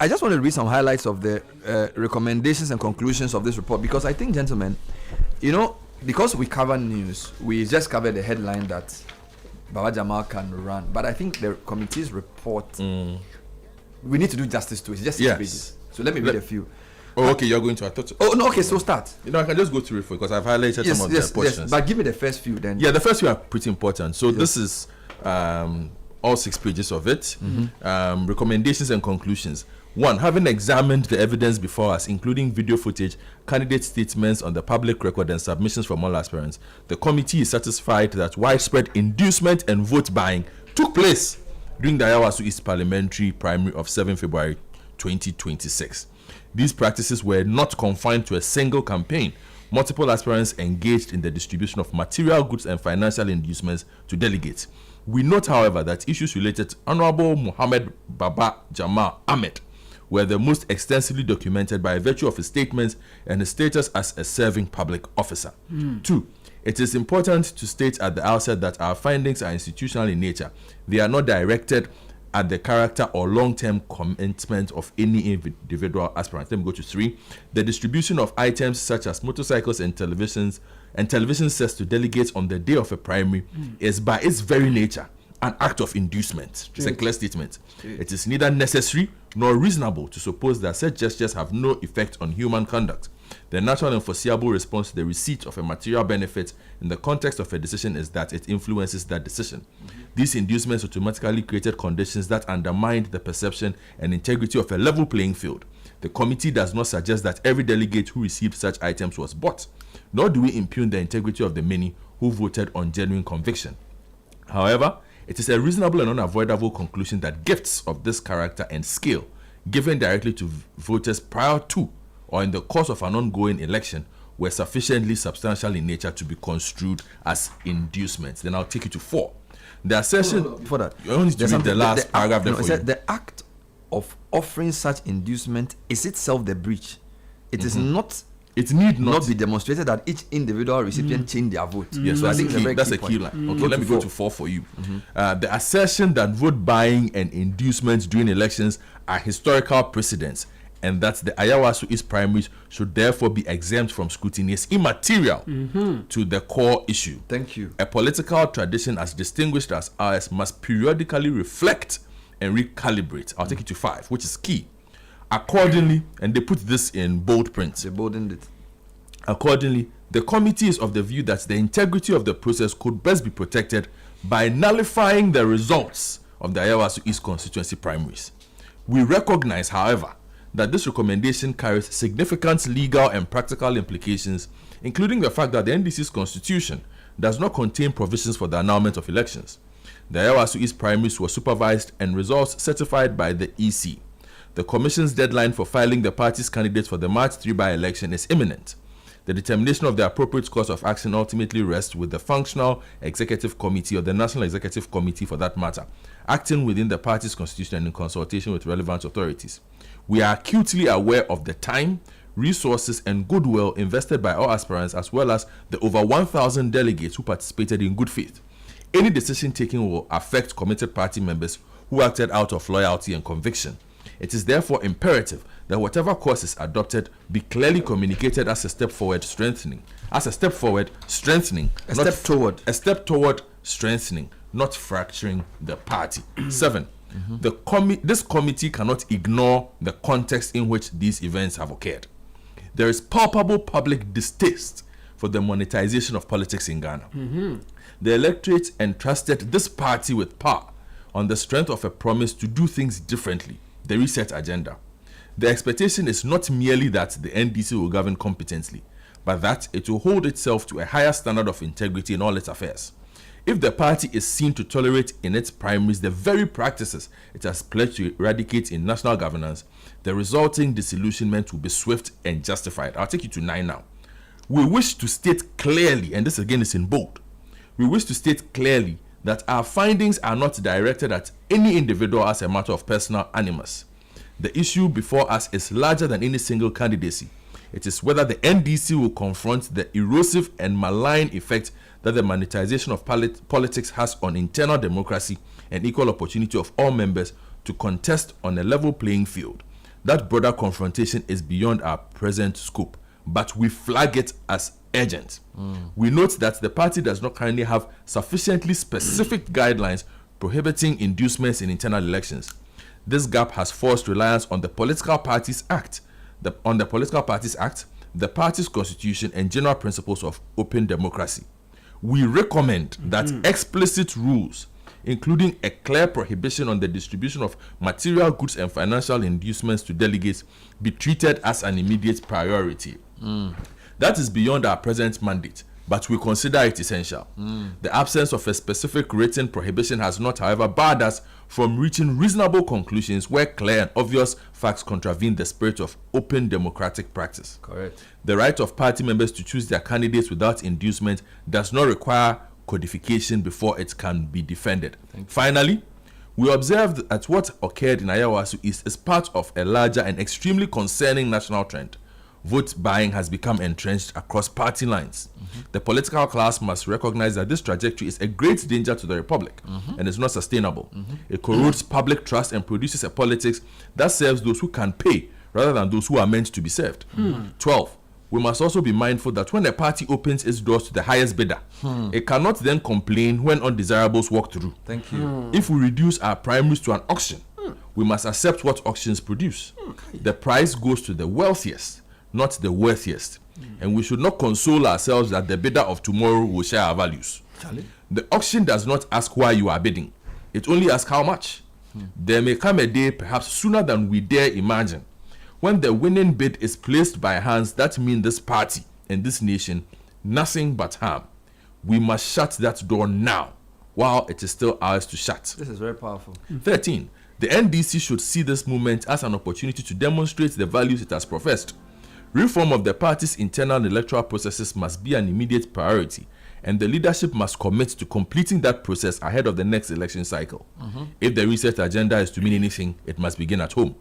I just want to read some highlights of the recommendations and conclusions of this report, because I think, gentlemen, because we cover news, we just covered the headline that Baba Jamal can run. But I think the committee's report, we need to do justice to it. It's just 6 pages. So let me read a few. Oh, okay, you're going to. I thought. Oh, no, okay, so start. I can just go through it for you because I've highlighted some of the portions. Yes, but give me the first few then. Yeah, the first few are pretty important. So this is all 6 pages of it. Recommendations and conclusions. 1. Having examined the evidence before us, including video footage, candidate statements on the public record, and submissions from all aspirants, the committee is satisfied that widespread inducement and vote buying took place during the Ayawaso East parliamentary primary of 7 February 2026. These practices were not confined to a single campaign. Multiple aspirants engaged in the distribution of material goods and financial inducements to delegates. We note, however, that issues related to Honorable Muhammad Baba Jamal Ahmed were the most extensively documented by virtue of his statements and his status as a serving public officer. 2. It is important to state at the outset that our findings are institutional in nature. They are not directed at the character or long-term commitment of any individual aspirant. Let me go to 3. The distribution of items such as motorcycles and television sets to delegates on the day of a primary is by its very nature an act of inducement. It's a clear statement. It is neither necessary nor reasonable to suppose that such gestures have no effect on human conduct. The natural and foreseeable response to the receipt of a material benefit in the context of a decision is that it influences that decision. These inducements automatically created conditions that undermined the perception and integrity of a level playing field. The committee does not suggest that every delegate who received such items was bought, nor do we impugn the integrity of the many who voted on genuine conviction. However, it is a reasonable and unavoidable conclusion that gifts of this character and scale given directly to voters prior to or in the course of an ongoing election were sufficiently substantial in nature to be construed as inducements. Then I'll take you to 4. The assertion... Before that, you only need to read the last paragraph there for you. The act of offering such inducement is itself the breach. It is not... It need not be demonstrated that each individual recipient changed their vote. Yes, so I think that's a key line. Okay, let me go to 4 for you. The assertion that vote buying and inducements during elections are historical precedents and that the Ayawaso East primaries should therefore be exempt from scrutiny is immaterial to the core issue. Thank you. A political tradition as distinguished as ours must periodically reflect and recalibrate. I'll take it to 5, which is key. Accordingly, and they put this in bold print. They boldened it. Accordingly, the committee is of the view that the integrity of the process could best be protected by nullifying the results of the Ayawaso East constituency primaries. We recognize, however, that this recommendation carries significant legal and practical implications, including the fact that the NDC's constitution does not contain provisions for the annulment of elections. The Ayawaso East primaries were supervised and results certified by the EC. The Commission's deadline for filing the party's candidates for the March 3 by-election is imminent. The determination of the appropriate course of action ultimately rests with the Functional Executive Committee or the National Executive Committee for that matter, acting within the party's constitution and in consultation with relevant authorities. We are acutely aware of the time, resources, and goodwill invested by all aspirants as well as the over 1,000 delegates who participated in good faith. Any decision taken will affect committed party members who acted out of loyalty and conviction. It is therefore imperative that whatever course is adopted be clearly communicated as a step forward strengthening. A step toward strengthening, not fracturing the party. 7. This committee cannot ignore the context in which these events have occurred. There is palpable public distaste for the monetization of politics in Ghana. The electorate entrusted this party with power on the strength of a promise to do things differently, the reset agenda. The expectation is not merely that the NDC will govern competently, but that it will hold itself to a higher standard of integrity in all its affairs. If the party is seen to tolerate in its primaries the very practices it has pledged to eradicate in national governance, the resulting disillusionment will be swift and justified. I'll take you to 9 now. We wish to state clearly, and this again is in bold, we wish to state clearly that our findings are not directed at any individual as a matter of personal animus. The issue before us is larger than any single candidacy. It is whether the NDC will confront the erosive and malign effect that the monetization of politics has on internal democracy and equal opportunity of all members to contest on a level playing field. that broader confrontation is beyond our present scope, but we flag it as urgent. We note that the party does not currently have sufficiently specific guidelines prohibiting inducements in internal elections. This gap has forced reliance on the Political Parties Act, the party's constitution, and general principles of open democracy. We recommend that explicit rules, including a clear prohibition on the distribution of material goods and financial inducements to delegates, be treated as an immediate priority. That is beyond our present mandate, but we consider it essential. The absence of a specific written prohibition has not, however, barred us from reaching reasonable conclusions where clear and obvious facts contravene the spirit of open democratic practice. Correct. The right of party members to choose their candidates without inducement does not require codification before it can be defended. Finally, we observed that what occurred in Ayawaso East is part of a larger and extremely concerning national trend. Vote buying has become entrenched across party lines. The political class must recognize that this trajectory is a great danger to the republic and is not sustainable. It corrodes public trust and produces a politics that serves those who can pay rather than those who are meant to be served. 12. We must also be mindful that when a party opens its doors to the highest bidder, it cannot then complain when undesirables walk through. Thank you. If we reduce our primaries to an auction, we must accept what auctions produce. The price goes to the wealthiest, not the worthiest. And we should not console ourselves that the bidder of tomorrow will share our values. The auction does not ask why you are bidding. It only asks how much. There may come a day, perhaps sooner than we dare imagine, when the winning bid is placed by hands that mean this party and this nation nothing but harm. We must shut that door now, while it is still ours to shut. This is very powerful. 13. The NDC should see this movement as an opportunity to demonstrate the values it has professed. Reform of the party's internal electoral processes must be an immediate priority, and the leadership must commit to completing that process ahead of the next election cycle. If the reset agenda is to mean anything, it must begin at home.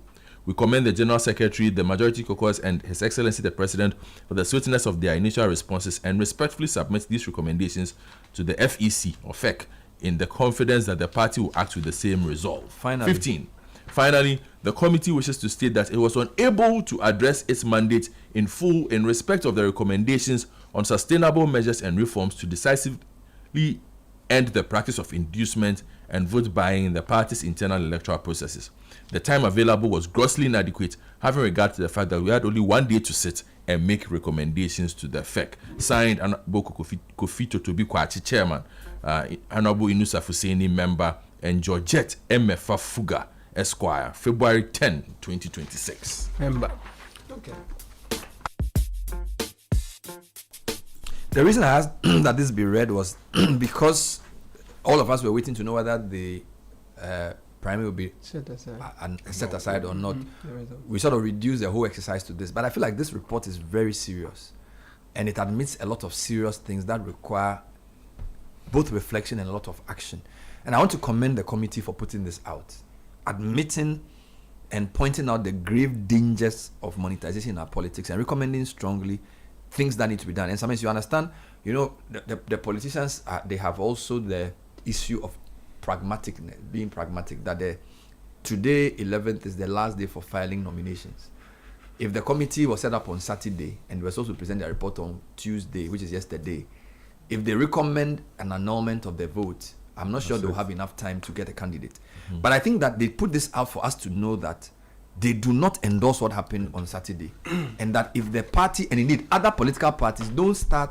We commend the General Secretary, the Majority Caucus, and His Excellency the President for the swiftness of their initial responses and respectfully submit these recommendations to the FEC or FEC in the confidence that the party will act with the same resolve. 15. Finally, the committee wishes to state that it was unable to address its mandate in full in respect of the recommendations on sustainable measures and reforms to decisively end the practice of inducement and vote buying in the party's internal electoral processes. The time available was grossly inadequate, having regard to the fact that we had only 1 day to sit and make recommendations to the FEC. Signed, Honorable Kofi Totobi Kwachi, Chairman, Honorable Inusa Fuseni, Member, and Georgette Emefa Fuga, Esquire, February 10, 2026. Member. Okay. The reason I asked that this be read was because all of us were waiting to know whether the primary will be set aside or not. We sort of reduced the whole exercise to this, but I feel like this report is very serious, and it admits a lot of serious things that require both reflection and a lot of action. And I want to commend the committee for putting this out, admitting and pointing out the grave dangers of monetization in our politics and recommending strongly things that need to be done. And sometimes you understand, the politicians, they have also the issue of being pragmatic, that today 11th is the last day for filing nominations. If the committee was set up on Saturday and we're supposed to present their report on Tuesday, which is yesterday, if they recommend an annulment of the vote, I'm not sure they'll have enough time to get a candidate. But I think that they put this out for us to know that they do not endorse what happened on Saturday. And that if the party, and indeed other political parties, don't start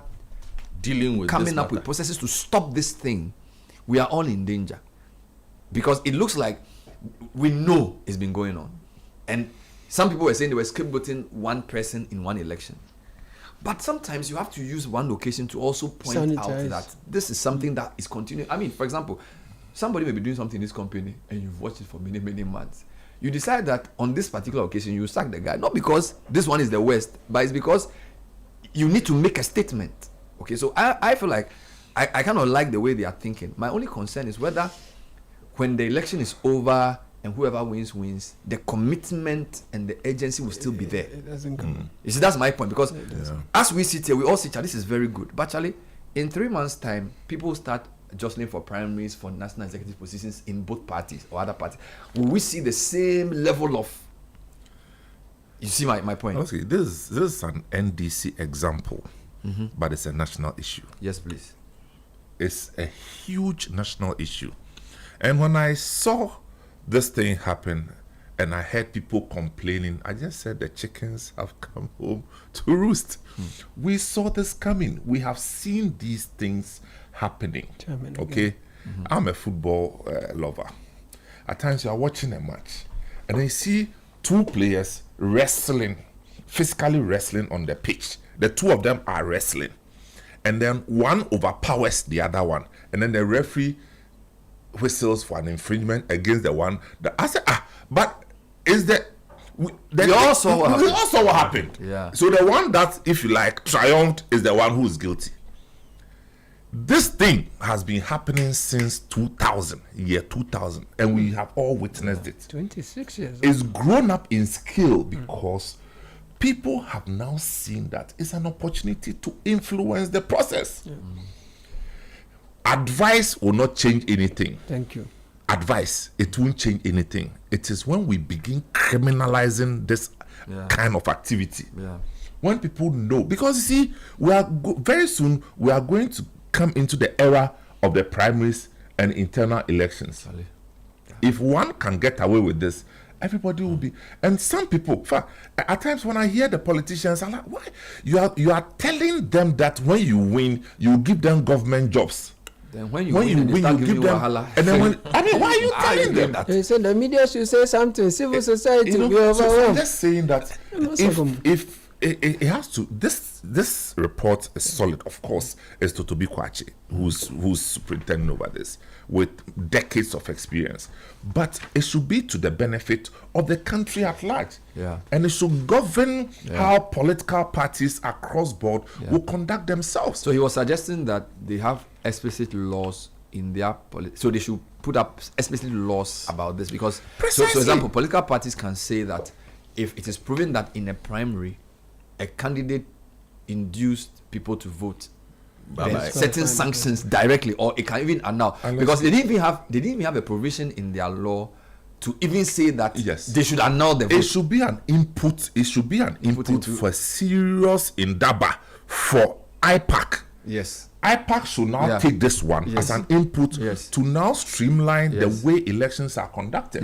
dealing with coming up with processes to stop this thing, we are all in danger. Because it looks like we know it's been going on. And some people were saying they were scapegoating one person in one election. But sometimes you have to use one location to also point out that this is something that is continuing. I mean, for example, somebody may be doing something in this company and you've watched it for many, many months. You decide that on this particular occasion you sack the guy, not because this one is the worst, but it's because you need to make a statement. Okay, so I feel like I kind of like the way they are thinking. My only concern is whether when the election is over and whoever wins, the commitment and the urgency will still be there. It doesn't come. You see, that's my point, because as we sit here, we all sit here, this is very good. But actually, in 3 months' time, people start jostling for primaries, for national executive positions in both parties or other parties. Will we see the same level of You see my point? Okay, this is an NDC example, but it's a national issue. Yes, please. It's a huge national issue. And when I saw this thing happen and I heard people complaining, I just said the chickens have come home to roost. We saw this coming. We have seen these things happening. Okay? I'm a football lover. At times you are watching a match and I see two players wrestling, physically wrestling on the pitch. The two of them are wrestling. And then one overpowers the other one. And then the referee whistles for an infringement against the one that I said, but is that we all saw what happened. Yeah. So the one that, if you like, triumphed is the one who is guilty. This thing has been happening since 2000, and we have all witnessed it. 26 years. It's grown up in scale because people have now seen that it's an opportunity to influence the process. Advice will not change anything. Thank you. Advice, it won't change anything. It is when we begin criminalizing this kind of activity. When people know, because you see, we are very soon we are going to come into the era of the primaries and internal elections. If one can get away with this, everybody will be. And some people, at times when I hear the politicians, I'm like, why? You are telling them that when you win, you give them government jobs. Then when you win, you give them. And then why are you telling them that? They said the media should say something. Civil society will be So I'm overwhelmed. just saying that if it has to, this report is solid, of course, is to Tobi Kwache, who's superintending over this with decades of experience, but it should be to the benefit of the country at large. And it should govern how political parties across board will conduct themselves. So he was suggesting that they have explicit laws in their so they should put up explicit laws about this, because so for example, political parties can say that if it is proven that in a primary a candidate induced people to vote, then certain sanctions directly, or it can even annul, because they didn't even have a provision in their law to even say that they should annul the vote. It should be an input. It should be an input for serious indaba for IPAC. IPAC should now take this one as an input to now streamline the way elections are conducted.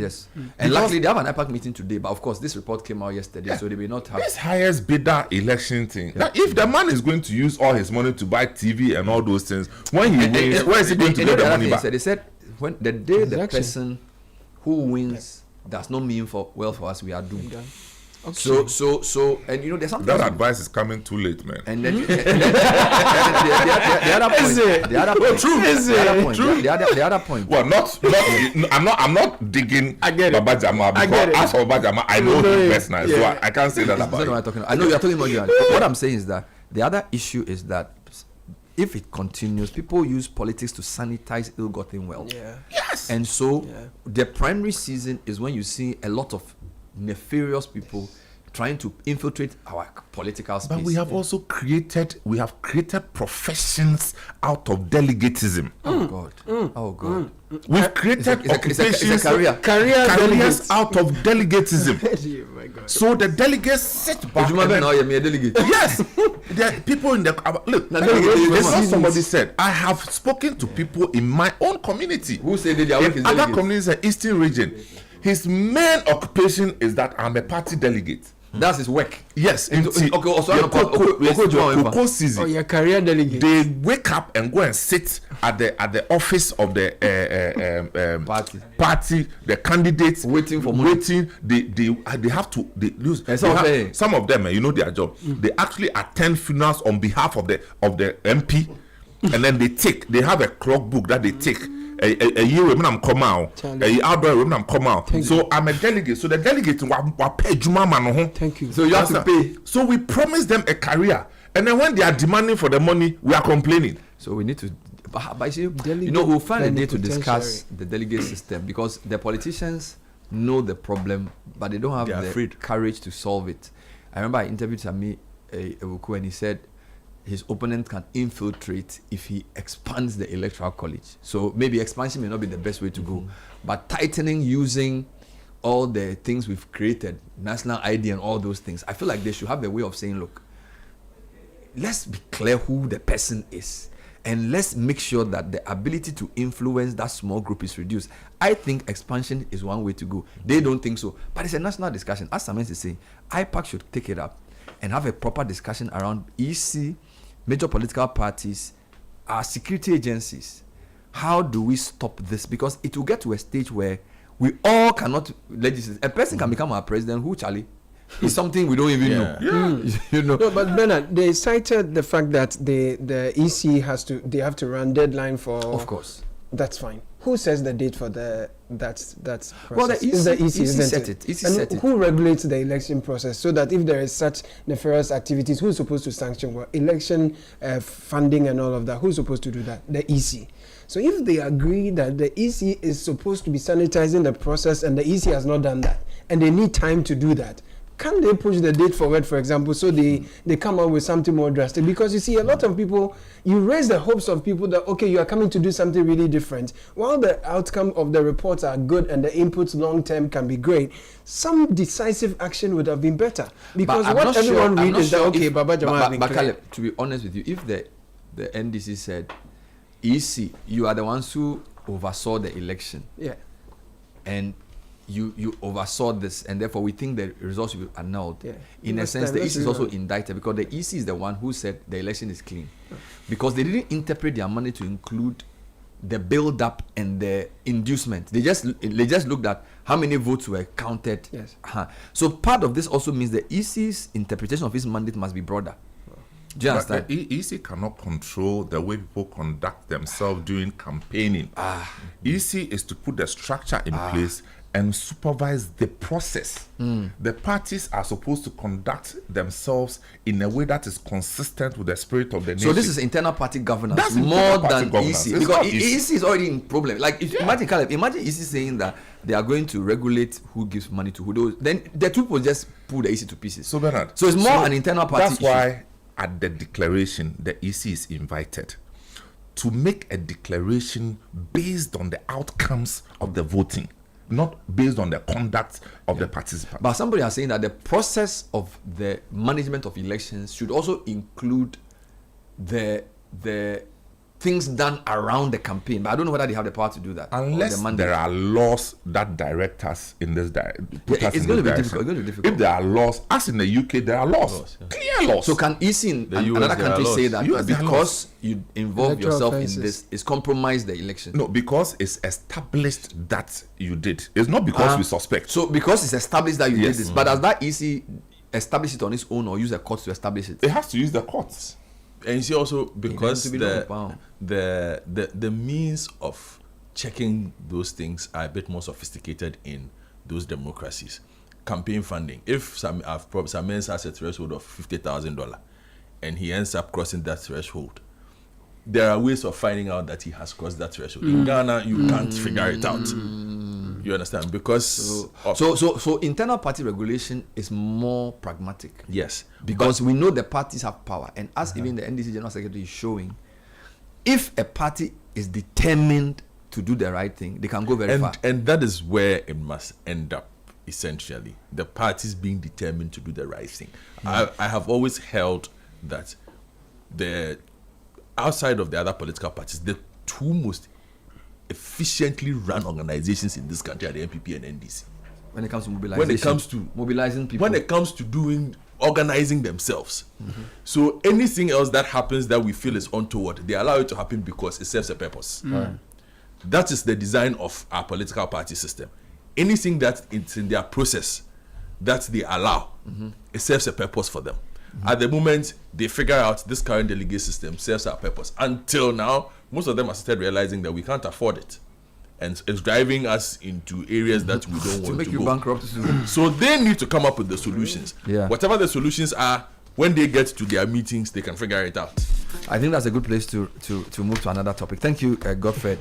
And luckily they have an IPAC meeting today, but of course this report came out yesterday, so they may not have this highest bidder election thing. Now, if the man is going to use all his money to buy TV and all those things, when he wins, where is he going to get the money back? They said when the day the person who wins does not mean well for us, we are doomed. So, and you know, there's something. That advice is coming too late, man. And then the other point. Well, I'm not digging Baba Jamal, because as for Baba Jamal, I know him personally, so I can't say that about him. I know you're talking about you. What I'm saying is that the other issue is that if it continues, people use politics to sanitize ill-gotten wealth. And so the primary season is when you see a lot of nefarious people trying to infiltrate our political space. But we have also created professions out of delegatism. Oh God. We've created it's a careers out of delegatism. So the delegates sit back. Yes, there are people in the look. It's what somebody said. I have spoken to people in my own community who say they are in other communities in the Eastern region. His main occupation is that I'm a party delegate. That's his work. Yes. Your career delegate. They wake up and go and sit at the office of the party. The candidates waiting for money. They have to lose. Some of them, you know their job. They actually attend funerals on behalf of the MP, and then they have a clock book that they take. A year when I'm come out, a outdoor when I'm come out. So I'm a delegate. So the delegate will pay Juma man. Thank you. So you have to pay. So we promise them a career, and then when they are demanding for the money, we are complaining. So we need to. But you know, we'll find a day to discuss the delegate system, because the politicians know the problem, but they don't have the courage to solve it. I remember I interviewed Sami Ewuku, and he said his opponent can infiltrate if he expands the electoral college. So maybe expansion may not be the best way to go, but tightening using all the things we've created, national ID and all those things, I feel like they should have the way of saying, look, let's be clear who the person is. And let's make sure that the ability to influence that small group is reduced. I think expansion is one way to go. They don't think so. But it's a national discussion. As Samen is saying, IPAC should take it up and have a proper discussion around EC, major political parties, our security agencies. How do we stop this? Because it will get to a stage where we all cannot legislate. A person can become our president who, Charlie, is something we don't even know. You know. No, but Bernard, they cited the fact that the EC they have to run deadline for. Of course. That's fine. Who sets the date for that's process? Well, the EC, is the EC, EC set it? it. EC And set it. who regulates the election process so that if there is such nefarious activities, who's supposed to sanction what? Election funding and all of that? Who's supposed to do that? The EC. So if they agree that the EC is supposed to be sanitizing the process and the EC has not done that, and they need time to do that, can they push the date forward, for example, so they come up with something more drastic? Because you see, a lot of people, you raise the hopes of people that, okay, you are coming to do something really different. While the outcome of the reports are good and the inputs long-term can be great, some decisive action would have been better. Because what everyone reads is that, okay, Baba Jamal has been clear. Caleb, to be honest with you, if the NDC said, EC, you are the ones who oversaw the election. Yeah. And you oversaw this, and therefore we think the results will be annulled. Yeah. In a sense, the EC is also indicted because the EC is the one who said the election is clean. Because they didn't interpret their money to include the build-up and the inducement. They just looked at how many votes were counted. Yes. So part of this also means the EC's interpretation of its mandate must be broader. Do you understand? But the EC cannot control the way people conduct themselves during campaigning. EC is to put the structure in place and supervise the process. The parties are supposed to conduct themselves in a way that is consistent with the spirit of the nation. So this is internal party governance That's more internal party than governance. EC. It's Because not EC is already in problem. Like if imagine Caleb, imagine EC saying that they are going to regulate who gives money to who. Then the two will just pull the EC to pieces. So Bernard, So it's more an internal party That's issue. why at the declaration, the EC is invited to make a declaration based on the outcomes of the voting, not based on the conduct of the participants. But somebody are saying that the process of the management of elections should also include the things done around the campaign. But I don't know whether they have the power to do that. Unless there are laws that direct us in this it's going to be difficult. It's going to be difficult. If there are laws, as in the UK, there are laws, clear laws. So can EC in The US, another there are country laws. say that US, there are because you involve Electoral yourself offenses. in this, it's compromised the election? No, because it's established that you did. It's not because we suspect. So because it's established that you Yes. did this, but does that EC establish it on its own or use a court to establish it? It has to use the courts. And you see also because to be looked upon. the means of checking those things are a bit more sophisticated in those democracies. Campaign funding. If Samen has a threshold of $50,000 and he ends up crossing that threshold, there are ways of finding out that he has crossed that threshold. In Ghana, you can't figure it out. You understand? Because So internal party regulation is more pragmatic. yes, Because we know the parties have power, and as even the NDC General Secretary is showing, if a party is determined to do the right thing, they can go very far. and that is where it must end up. Essentially, the parties being determined to do the right thing. I have always held that the outside of the other political parties, the two most efficiently run organizations in this country are the NPP and NDC. When it comes to mobilization, When it comes to mobilizing people, when it comes to organizing themselves. So anything else that happens that we feel is untoward, they allow it to happen because it serves a purpose. That is the design of our political party system. Anything that it's in their process that they allow, it serves a purpose for them. At the moment, they figure out this current delegate system serves our purpose. Until now, most of them have started realizing that we can't afford it. And it's driving us into areas that we don't to want make to you go. bankrupt. So they need to come up with the solutions. Yeah. Whatever the solutions are, when they get to their meetings, they can figure it out. I think that's a good place to move to another topic. Thank you, Godfrey.